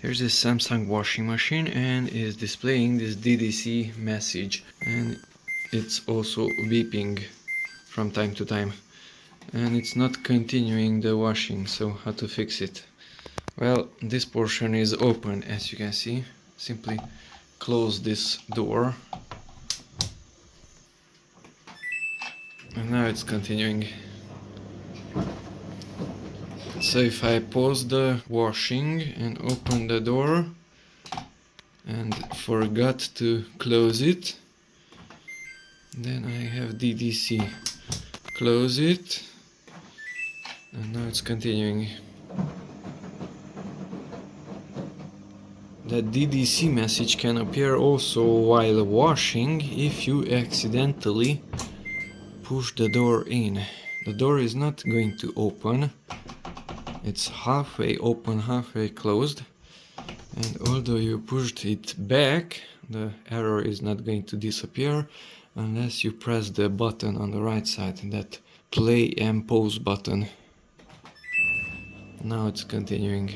Here's this Samsung washing machine and is displaying this ddC message, and it's also beeping from time to time, and it's not continuing the washing. So how to fix it? Well, this portion is open, as you can see. Simply close this door, and now it's continuing. So if I pause the washing and open the door and forgot to close it, then I have ddC. Close it, and now it's continuing. The ddC message can appear also while washing if you accidentally push the door in. The door is not going to open. It's halfway open, halfway closed, and although you pushed it back, the error is not going to disappear unless you press the button on the right side, that play and pause button. Now it's continuing.